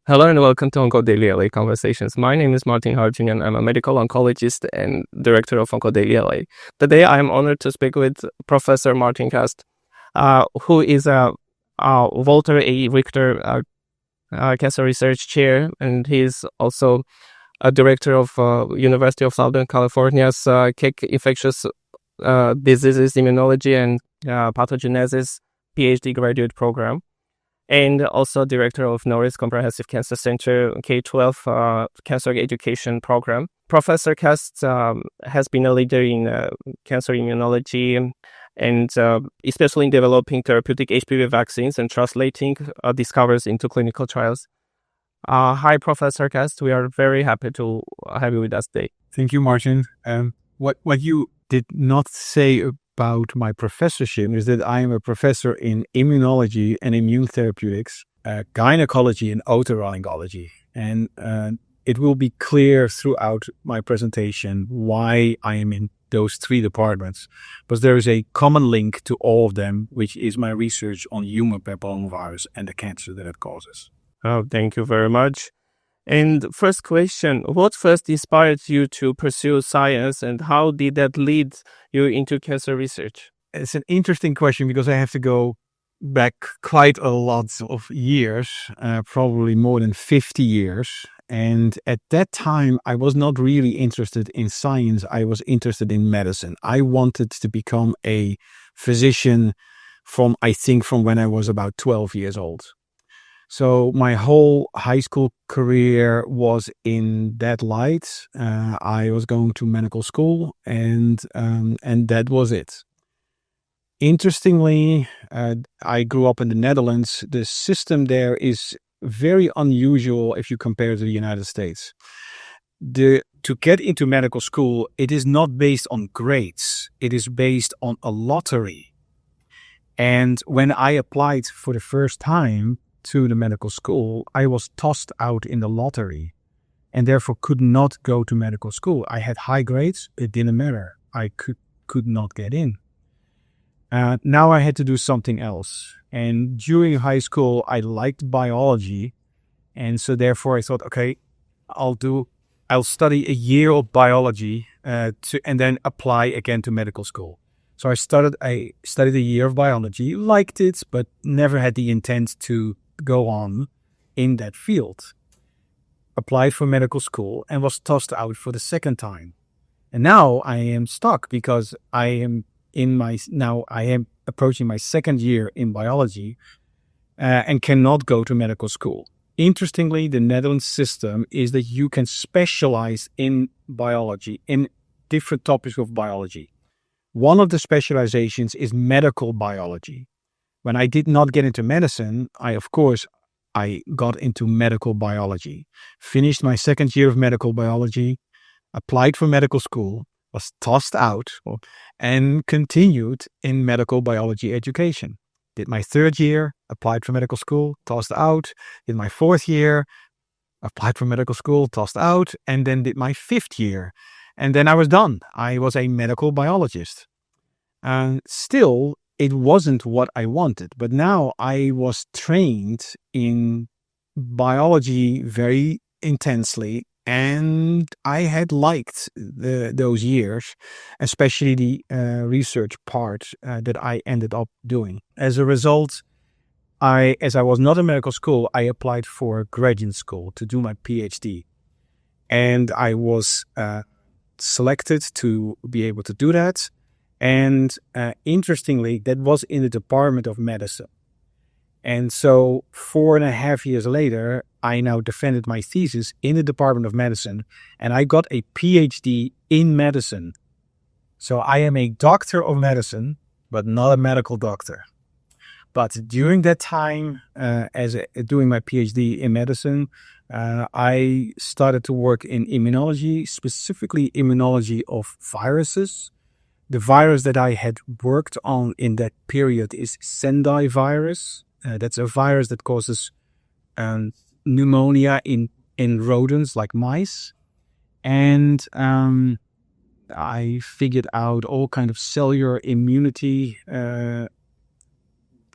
Hello and welcome to OncoDaily LA Conversations. My name is Martin Harjun and I'm a medical oncologist and director of OncoDaily LA. Today I am honored to speak with Professor Martin Kast, who is a Walter A. Richter Cancer Research Chair, and he's also a director of University of Southern California's KIC Infectious Diseases Immunology and Pathogenesis PhD graduate program, and also director of Norris Comprehensive Cancer Center K-12 Cancer Education Program. Professor Kast has been a leader in cancer immunology and especially in developing therapeutic HPV vaccines and translating discoveries into clinical trials. Hi, Professor Kast. We are very happy to have you with us today. Thank you, Martin. What you did not say about my professorship is that I am a professor in immunology and immune therapeutics, gynecology and otolaryngology. And it will be clear throughout my presentation why I am in those three departments. But there is a common link to all of them, which is my research on human papillomavirus and the cancer that it causes. Oh, thank you very much. And first question, what first inspired you to pursue science and how did that lead you into cancer research? It's an interesting question because I have to go back quite a lot of years, probably more than 50 years. And at that time, I was not really interested in science. I was interested in medicine. I wanted to become a physician from when I was about 12 years old. So my whole high school career was in that light. I was going to medical school, and that was it. Interestingly, I grew up in the Netherlands. The system there is very unusual if you compare to the United States. To get into medical school, it is not based on grades. It is based on a lottery. And when I applied for the first time to the medical school, I was tossed out in the lottery and therefore could not go to medical school. I had high grades. It didn't matter. I could not get in. Now I had to do something else. And during high school, I liked biology. And so therefore I thought, okay, I'll study a year of biology and then apply again to medical school. So I studied a year of biology, liked it, but never had the intent to go on in that field. Applied for medical school and was tossed out for the second time. And now I am stuck because I am approaching my second year in biology and cannot go to medical school. Interestingly, the Netherlands system is that you can specialize in biology, in different topics of biology. One of the specializations is medical biology. When I did not get into medicine, I got into medical biology, finished my second year of medical biology, applied for medical school, was tossed out, and continued in medical biology education. Did my third year, applied for medical school, tossed out. Did my fourth year, applied for medical school, tossed out, and then did my fifth year. And then I was done. I was a medical biologist. And still, it wasn't what I wanted. But now I was trained in biology very intensely, and I had liked those years, especially the research part that I ended up doing. As a result, as I was not in medical school, I applied for graduate school to do my PhD. And I was selected to be able to do that. And interestingly, that was in the Department of Medicine. And so 4.5 years later, I now defended my thesis in the Department of Medicine, and I got a PhD in medicine. So I am a doctor of medicine, but not a medical doctor. But during that time, doing my PhD in medicine, I started to work in immunology, specifically immunology of viruses. The virus that I had worked on in that period is Sendai virus. That's a virus that causes pneumonia in rodents like mice. And I figured out all kind of cellular immunity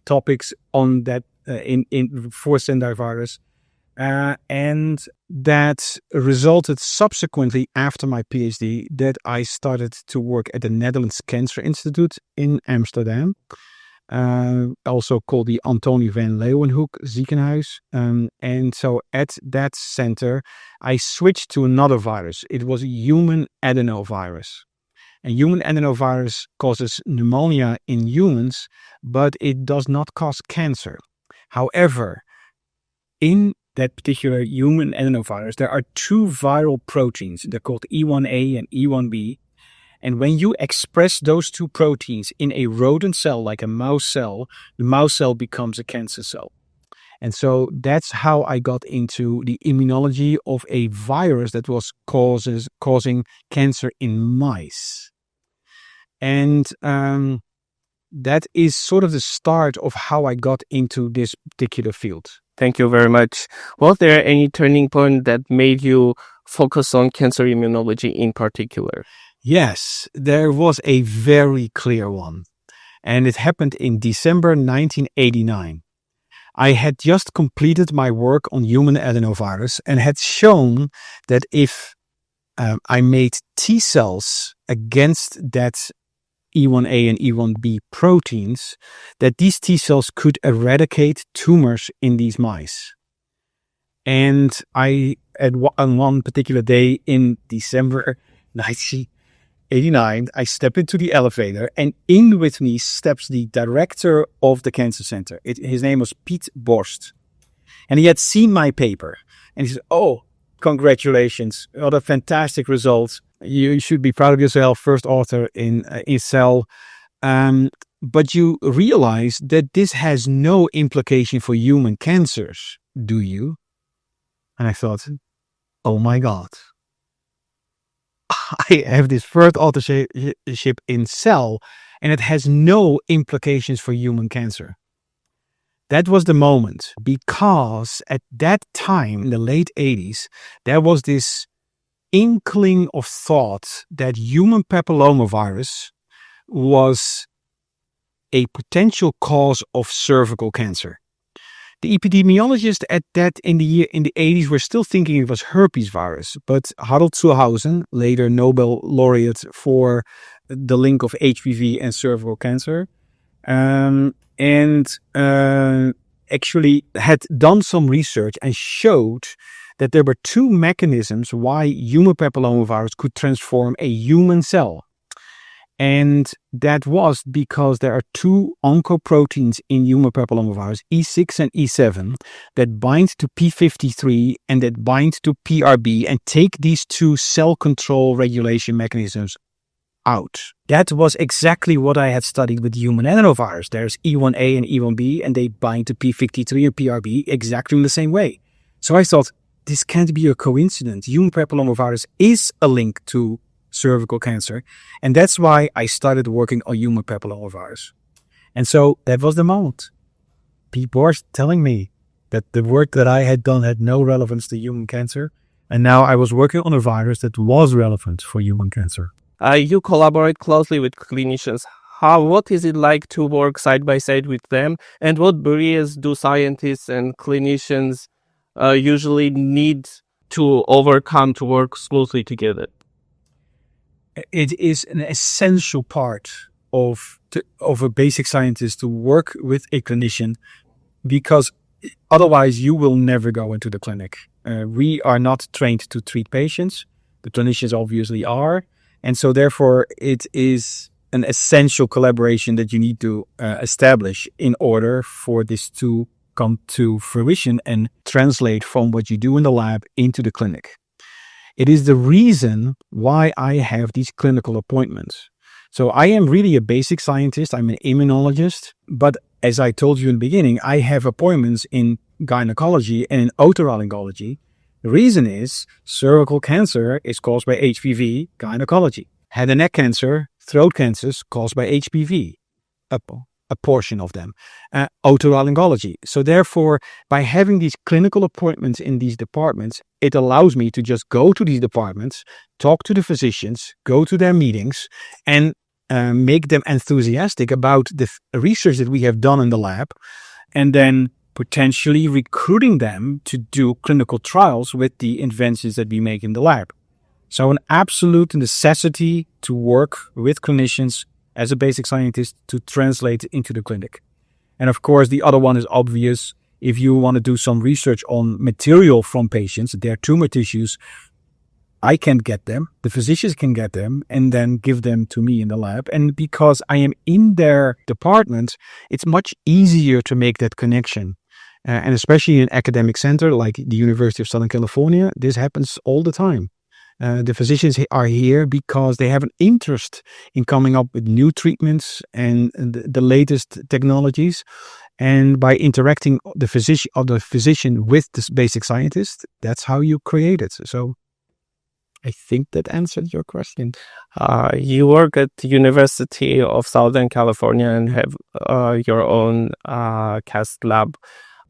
topics on that for Sendai virus. And that resulted subsequently after my PhD that I started to work at the Netherlands Cancer Institute in Amsterdam, also called the Antonie van Leeuwenhoek Ziekenhuis. And so at that center, I switched to another virus. It was a human adenovirus. And human adenovirus causes pneumonia in humans, but it does not cause cancer. However, in that particular human adenovirus, there are two viral proteins. They're called E1A and E1B. And when you express those two proteins in a rodent cell, like a mouse cell, the mouse cell becomes a cancer cell. And so that's how I got into the immunology of a virus that was causing cancer in mice. And that is sort of the start of how I got into this particular field. Thank you very much. Was there any turning point that made you focus on cancer immunology in particular? Yes, there was a very clear one. And it happened in December 1989. I had just completed my work on human adenovirus and had shown that if I made T cells against that E1A and E1B proteins, that these T cells could eradicate tumors in these mice. And on one particular day in December 1989, I stepped into the elevator, and in with me steps the director of the cancer center. His name was Piet Borst. And he had seen my paper. And he said, "Oh, congratulations. What a fantastic result. You should be proud of yourself, first author in Cell. But you realize that this has no implication for human cancers, do you?" And I thought, oh my God. I have this first authorship in Cell, and it has no implications for human cancer. That was the moment, because at that time, in the late 80s, there was this inkling of thought that human papillomavirus was a potential cause of cervical cancer. The epidemiologists in the 80s were still thinking it was herpes virus, but Harold Zurhausen, later Nobel laureate for the link of HPV and cervical cancer, actually had done some research and showed that there were two mechanisms why human papillomavirus could transform a human cell. And that was because there are two oncoproteins in human papillomavirus, E6 and E7, that bind to P53 and that bind to PRB and take these two cell control regulation mechanisms out. That was exactly what I had studied with human adenovirus. There's E1A and E1B, and they bind to P53 and PRB exactly in the same way. So I thought, this can't be a coincidence. Human papillomavirus is a link to cervical cancer. And that's why I started working on human papillomavirus. And so that was the moment. Piet Borst telling me that the work that I had done had no relevance to human cancer. And now I was working on a virus that was relevant for human cancer. You collaborate closely with clinicians. What is it like to work side by side with them? And what barriers do scientists and clinicians usually need to overcome to work closely together? It is an essential part of a basic scientist to work with a clinician, because otherwise you will never go into the clinic. We are not trained to treat patients. The clinicians obviously are. And so therefore it is an essential collaboration that you need to establish in order for this to come to fruition and translate from what you do in the lab into the clinic. It is the reason why I have these clinical appointments. So I am really a basic scientist. I'm an immunologist. But as I told you in the beginning, I have appointments in gynecology and in otolaryngology. The reason is cervical cancer is caused by HPV, gynecology. Head and neck cancer, throat cancers caused by HPV, a portion of them, otolaryngology. So therefore, by having these clinical appointments in these departments, it allows me to just go to these departments, talk to the physicians, go to their meetings, and make them enthusiastic about the research that we have done in the lab, and then potentially recruiting them to do clinical trials with the inventions that we make in the lab. So an absolute necessity to work with clinicians as a basic scientist to translate into the clinic. And of course, the other one is obvious. If you want to do some research on material from patients, their tumor tissues, I can get them, the physicians can get them, and then give them to me in the lab. And because I am in their department, it's much easier to make that connection. And especially in an academic center like the University of Southern California, this happens all the time. The physicians are here because they have an interest in coming up with new treatments and the latest technologies. And by interacting the physician with the basic scientist, that's how you create it. So I think that answered your question. You work at the University of Southern California and have your own Kast lab.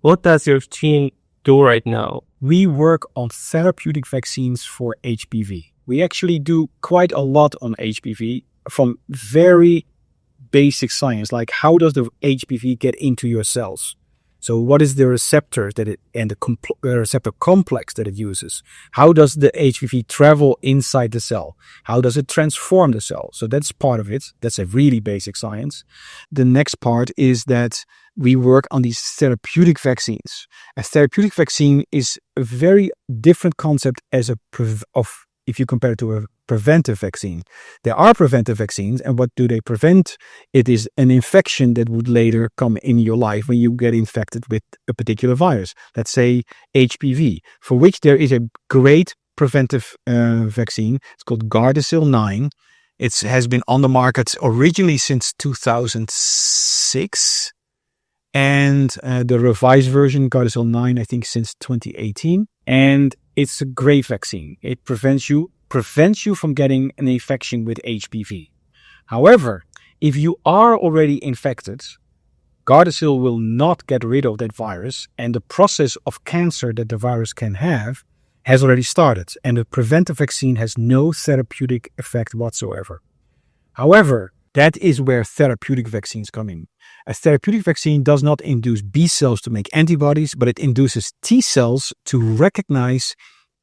What does your team do right now? We work on therapeutic vaccines for HPV. We actually do quite a lot on HPV from very basic science, like how does the HPV get into your cells? So what is the receptor and the receptor complex that it uses? How does the HPV travel inside the cell? How does it transform the cell? So that's part of it. That's a really basic science. The next part is that we work on these therapeutic vaccines. A therapeutic vaccine is a very different concept if you compare it to a preventive vaccine. There are preventive vaccines, and what do they prevent? It is an infection that would later come in your life when you get infected with a particular virus. Let's say HPV, for which there is a great preventive vaccine. It's called Gardasil 9. It has been on the market originally since 2006. And the revised version, Gardasil 9, I think since 2018. And it's a great vaccine. It prevents you from getting an infection with HPV. However, if you are already infected, Gardasil will not get rid of that virus, and the process of cancer that the virus can have has already started, and the preventive vaccine has no therapeutic effect whatsoever. However, that is where therapeutic vaccines come in. A therapeutic vaccine does not induce B cells to make antibodies, but it induces T cells to recognize,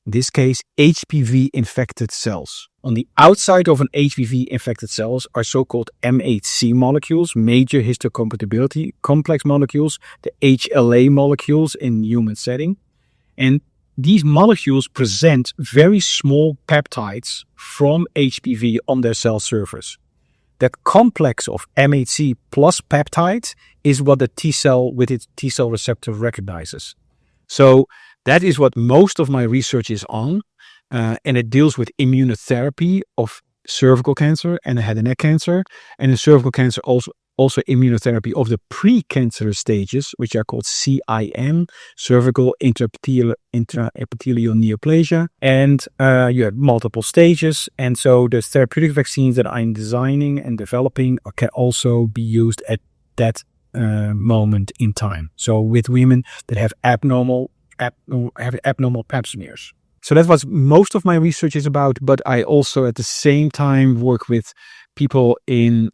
in this case, HPV-infected cells. On the outside of an HPV-infected cells are so-called MHC molecules, major histocompatibility complex molecules, the HLA molecules in human setting. And these molecules present very small peptides from HPV on their cell surface. The complex of MHC plus peptides is what the T cell with its T cell receptor recognizes. So that is what most of my research is on, and it deals with immunotherapy of cervical cancer and head and neck cancer, and in cervical cancer also immunotherapy of the pre-cancerous stages, which are called CIN, cervical intraepithelial neoplasia, and you have multiple stages. And so the therapeutic vaccines that I'm designing and developing can also be used at that moment in time. So with women that have abnormal pap smears. So that's what most of my research is about, but I also at the same time work with people in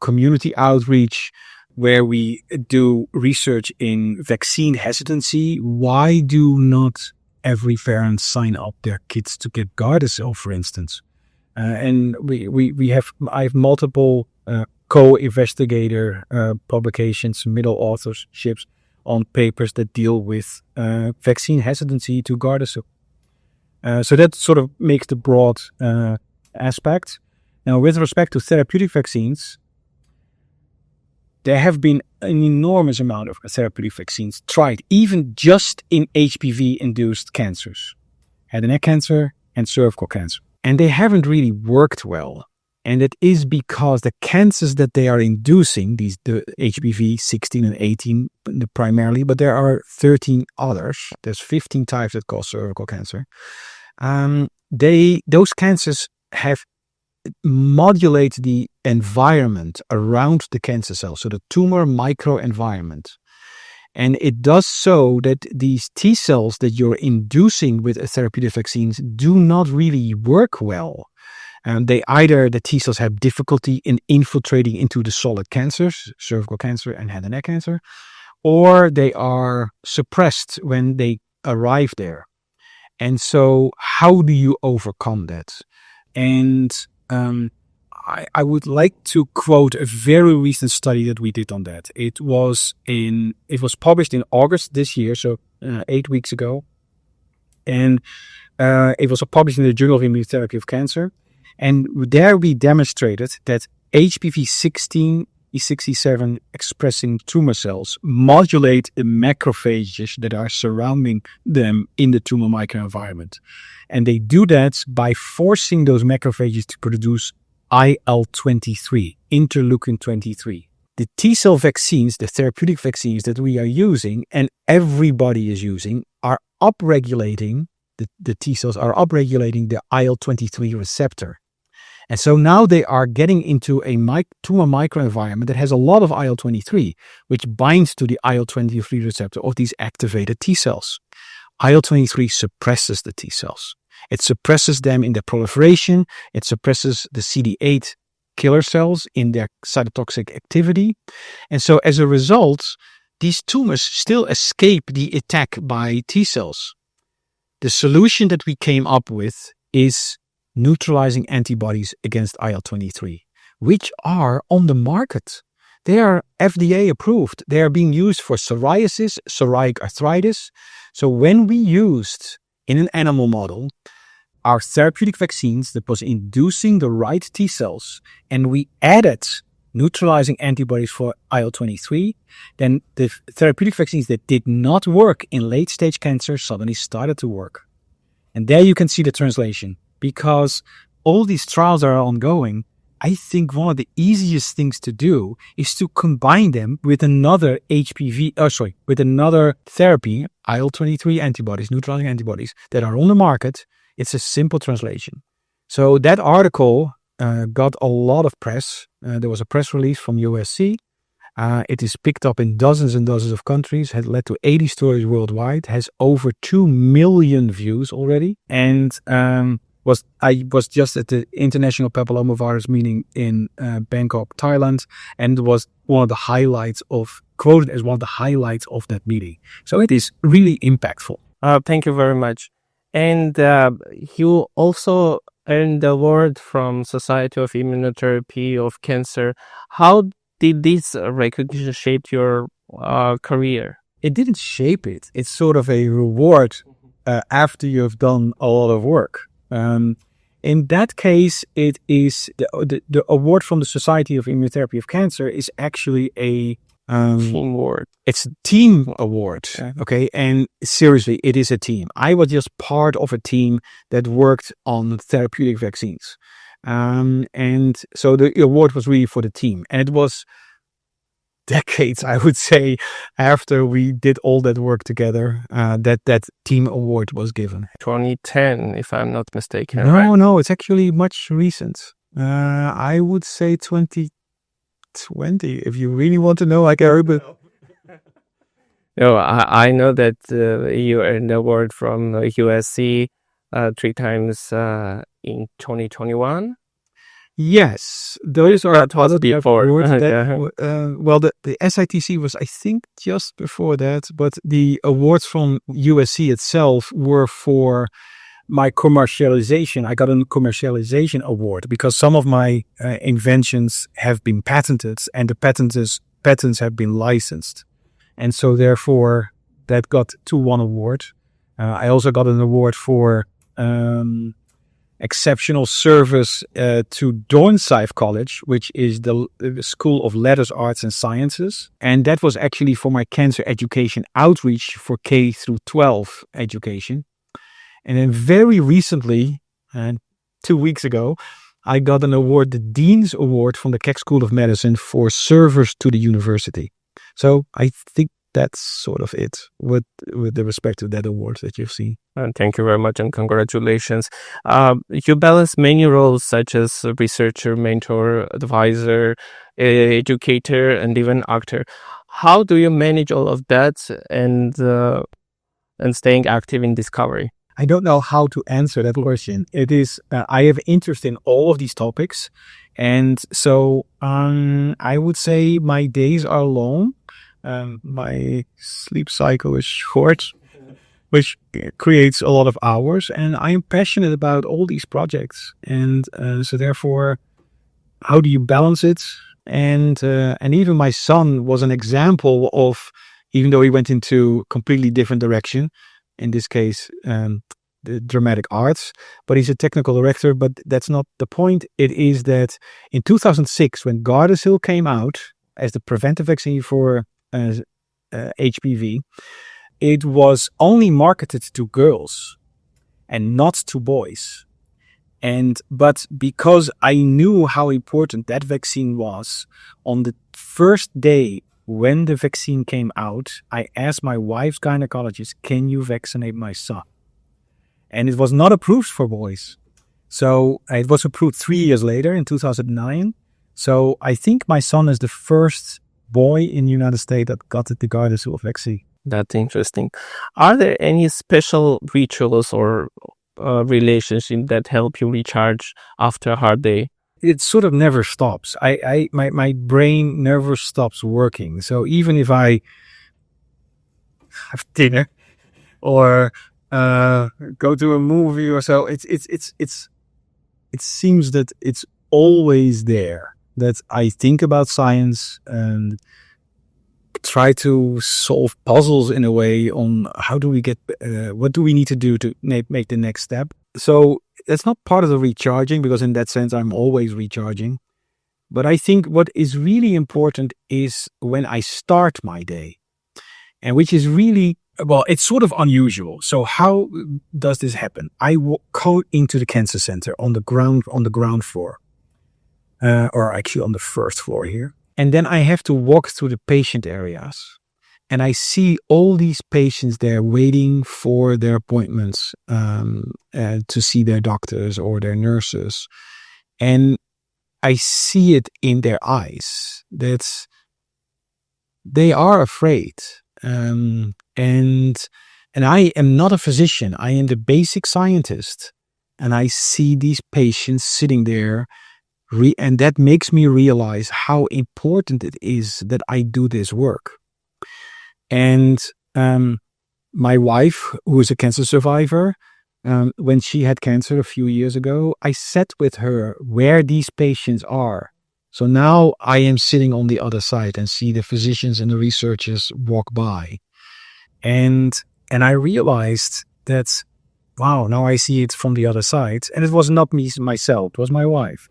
community outreach, where we do research in vaccine hesitancy. Why do not every parent sign up their kids to get Gardasil, for instance? And I have multiple co-investigator publications, middle authorships on papers that deal with vaccine hesitancy to Gardasil. So that sort of makes the broad aspect. Now, with respect to therapeutic vaccines, there have been an enormous amount of therapeutic vaccines tried, even just in HPV-induced cancers, head and neck cancer and cervical cancer. And they haven't really worked well. And it is because the cancers that they are inducing, the HPV 16 and 18 primarily, but there are 13 others. There's 15 types that cause cervical cancer. Those cancers have modulate the environment around the cancer cell, so the tumor microenvironment. And it does so that these T cells that you're inducing with therapeutic vaccines do not really work well. The T cells have difficulty in infiltrating into the solid cancers, cervical cancer and head and neck cancer, or they are suppressed when they arrive there. And so how do you overcome that? And I would like to quote a very recent study that we did on that. It was published in August this year, so 8 weeks ago. And it was published in the Journal of Immunotherapy of Cancer. And there we demonstrated that HPV 16 E67 expressing tumor cells modulate the macrophages that are surrounding them in the tumor microenvironment. And they do that by forcing those macrophages to produce IL-23, interleukin 23. The T-cell vaccines, the therapeutic vaccines that we are using and everybody is using are upregulating, the T-cells are upregulating the IL-23 receptor. And so now they are getting into a tumor microenvironment that has a lot of IL-23, which binds to the IL-23 receptor of these activated T-cells. IL-23 suppresses the T-cells. It suppresses them in their proliferation. It suppresses the CD8 killer cells in their cytotoxic activity. And so as a result, these tumors still escape the attack by T-cells. The solution that we came up with is neutralizing antibodies against IL-23, which are on the market. They are FDA approved. They are being used for psoriasis, psoriatic arthritis. So when we used in an animal model our therapeutic vaccines that was inducing the right T cells, and we added neutralizing antibodies for IL-23, then the therapeutic vaccines that did not work in late stage cancer suddenly started to work. And there you can see the translation. Because all these trials are ongoing, I think one of the easiest things to do is to combine them with another with another therapy, IL-23 antibodies, neutralizing antibodies that are on the market. It's a simple translation. So that article got a lot of press. There was a press release from USC. It is picked up in dozens and dozens of countries, had led to 80 stories worldwide, has over 2 million views already, and I was just at the International Papillomavirus meeting in Bangkok, Thailand, and was quoted as one of the highlights of that meeting. So it is really impactful. Thank you very much. And you also earned the award from Society of Immunotherapy of Cancer. How did this recognition shape your career? It didn't shape it. It's sort of a reward after you've done a lot of work. In that case, it is the award from the Society of Immunotherapy of Cancer is actually a team award. It's a team award. Okay. And seriously, it is a team. I was just part of a team that worked on therapeutic vaccines. And so the award was really for the team. And it was decades, I would say, after we did all that work together, that team award was given. 2010, if I'm not mistaken. No, it's actually much recent. I would say 2020. If you really want to know, I can remember. No, I know that you earned the award from USC 3 times in 2021. Yes, those are positive awards. Well, the SITC was, I think, just before that, but the awards from USC itself were for my commercialization. I got a commercialization award because some of my inventions have been patented and the patents have been licensed. And so therefore that got to one award. I also got an award for exceptional service to Dornsife College, which is the School of Letters, Arts and Sciences. And that was actually for my cancer education outreach for K through 12 education. And then very recently, 2 weeks ago, I got an award, the Dean's Award from the Keck School of Medicine for service to the university. So I think that's sort of it with the respect to that award that you've seen. Thank you very much and congratulations. You balance many roles such as researcher, mentor, advisor, educator, and even actor. How do you manage all of that and staying active in discovery? I don't know how to answer that question. It is, I have interest in all of these topics. And so I would say my days are long. My sleep cycle is short, which creates a lot of hours. And I am passionate about all these projects. And so therefore, how do you balance it? And even my son was an example of, even though he went into completely different direction, in this case, the dramatic arts, but he's a technical director. But that's not the point. It is that in 2006, when Gardasil came out as the preventive vaccine for HPV, it was only marketed to girls and not to boys. But because I knew how important that vaccine was, on the first day when the vaccine came out, I asked my wife's gynecologist, "Can you vaccinate my son?" And it was not approved for boys. So it was approved 3 years later in 2009. So I think my son is the first boy in the United States that got the Gardasil vaccine. That's interesting. Are there any special rituals or relationship that help you recharge after a hard day? It sort of never stops. My brain never stops working. So even if I have dinner or go to a movie or so, it seems that it's always there. That I think about science and try to solve puzzles in a way on how do we get, what do we need to do to make the next step. So that's not part of the recharging, because in that sense, I'm always recharging. But I think what is really important is when I start my day, and which is really, well, it's sort of unusual. So how does this happen? I go into the cancer center on the ground floor, or actually on the first floor here. And then I have to walk through the patient areas, and I see all these patients there waiting for their appointments to see their doctors or their nurses. And I see it in their eyes that they are afraid. And I am not a physician. I am the basic scientist. And I see these patients sitting there. And that makes me realize how important it is that I do this work. And my wife, who is a cancer survivor, when she had cancer a few years ago, I sat with her where these patients are. So now I am sitting on the other side and see the physicians and the researchers walk by. And I realized that, wow, now I see it from the other side. And it was not me myself, it was my wife.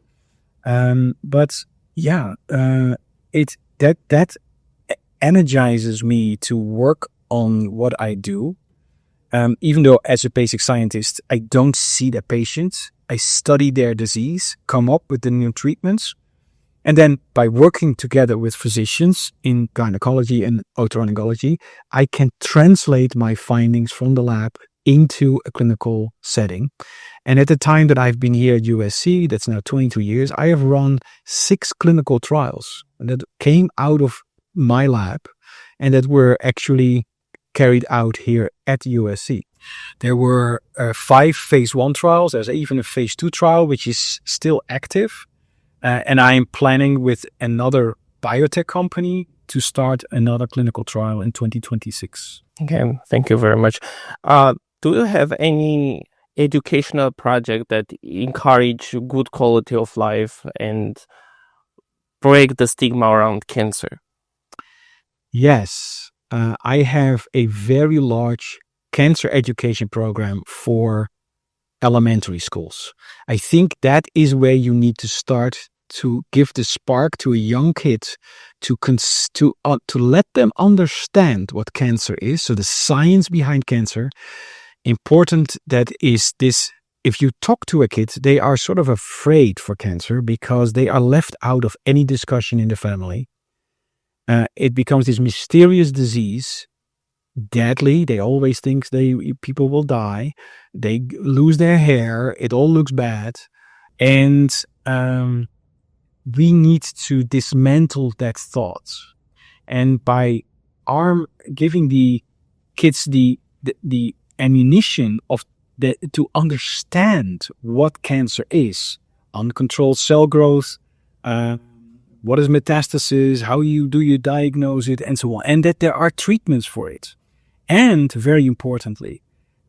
But yeah, that energizes me to work on what I do. Even though as a basic scientist, I don't see the patients. I study their disease, come up with the new treatments. And then by working together with physicians in gynecology and otolaryngology, I can translate my findings from the lab into a clinical setting. And at the time that I've been here at USC, that's now 22 years, I have run 6 clinical trials that came out of my lab and that were actually carried out here at USC. There were 5 phase 1 trials. There's even a phase 2 trial, which is still active. And I am planning with another biotech company to start another clinical trial in 2026. Okay, thank you very much. Do you have any educational project that encourage good quality of life and break the stigma around cancer? Yes, I have a very large cancer education program for elementary schools. I think that is where you need to start to give the spark to a young kid to let them understand what cancer is. So the science behind cancer. Important that is this. If you talk to a kid, they are sort of afraid for cancer because they are left out of any discussion in the family. It becomes this mysterious disease, deadly. They always think people will die. They lose their hair. It all looks bad. And we need to dismantle that thought. And by giving the kids the ammunition to understand what cancer is, uncontrolled cell growth, what is metastasis, how do you diagnose it, and so on, and that there are treatments for it. And very importantly,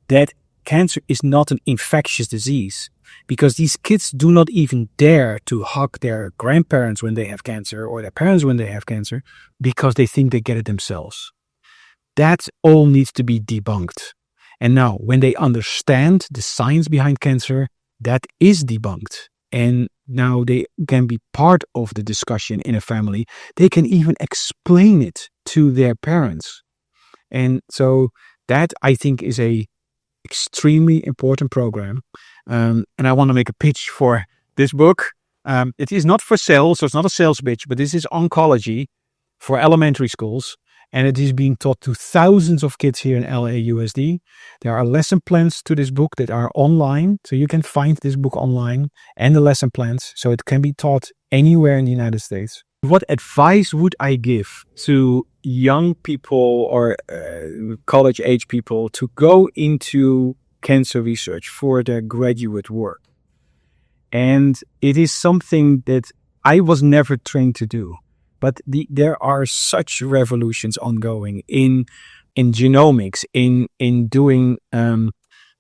that cancer is not an infectious disease, because these kids do not even dare to hug their grandparents when they have cancer or their parents when they have cancer because they think they get it themselves. That all needs to be debunked. And now, when they understand the science behind cancer, that is debunked. And now they can be part of the discussion in a family. They can even explain it to their parents. And so that, I think, is a extremely important program. And I want to make a pitch for this book. It is not for sale, so it's not a sales pitch, but this is oncology for elementary schools. And it is being taught to thousands of kids here in LAUSD. There are lesson plans to this book that are online. So you can find this book online and the lesson plans. So it can be taught anywhere in the United States. What advice would I give to young people or college age people to go into cancer research for their graduate work? And it is something that I was never trained to do. But there are such revolutions ongoing in genomics, in doing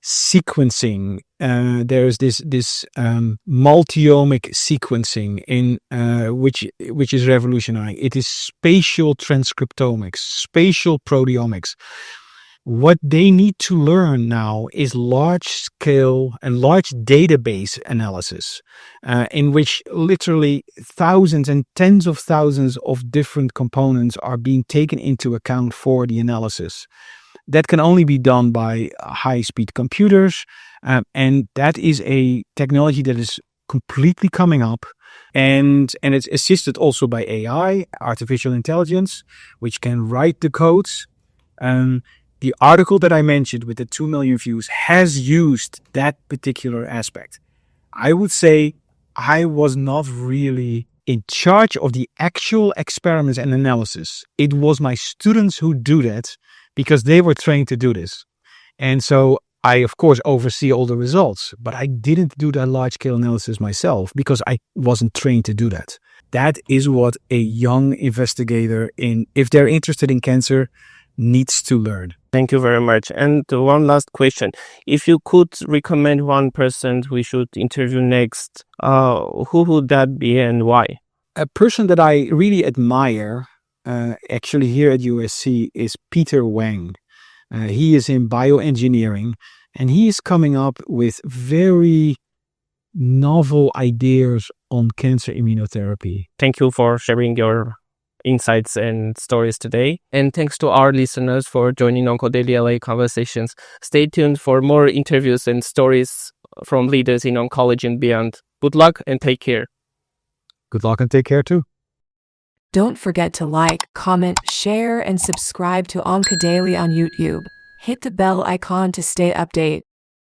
sequencing. There's this multi-omic sequencing which is revolutionary. It is spatial transcriptomics, spatial proteomics. What they need to learn now is large scale and large database analysis, in which literally thousands and tens of thousands of different components are being taken into account for the analysis. That can only be done by high-speed computers, and that is a technology that is completely coming up, and it's assisted also by AI, artificial intelligence, which can write the codes. The article that I mentioned with the 2 million views has used that particular aspect. I would say I was not really in charge of the actual experiments and analysis. It was my students who do that because they were trained to do this. And so I, of course, oversee all the results, but I didn't do that large-scale analysis myself because I wasn't trained to do that. That is what a young investigator, if they're interested in cancer, needs to learn. Thank you very much. And one last question. If you could recommend one person we should interview next, who would that be and why? A person that I really admire, actually here at USC, is Peter Wang. He is in bioengineering, and he is coming up with very novel ideas on cancer immunotherapy. Thank you for sharing your insights and stories today. And thanks to our listeners for joining OncoDaily LA Conversations. Stay tuned for more interviews and stories from leaders in oncology and beyond. Good luck and take care. Good luck and take care too. Don't forget to like, comment, share, and subscribe to OncoDaily on YouTube. Hit the bell icon to stay updated.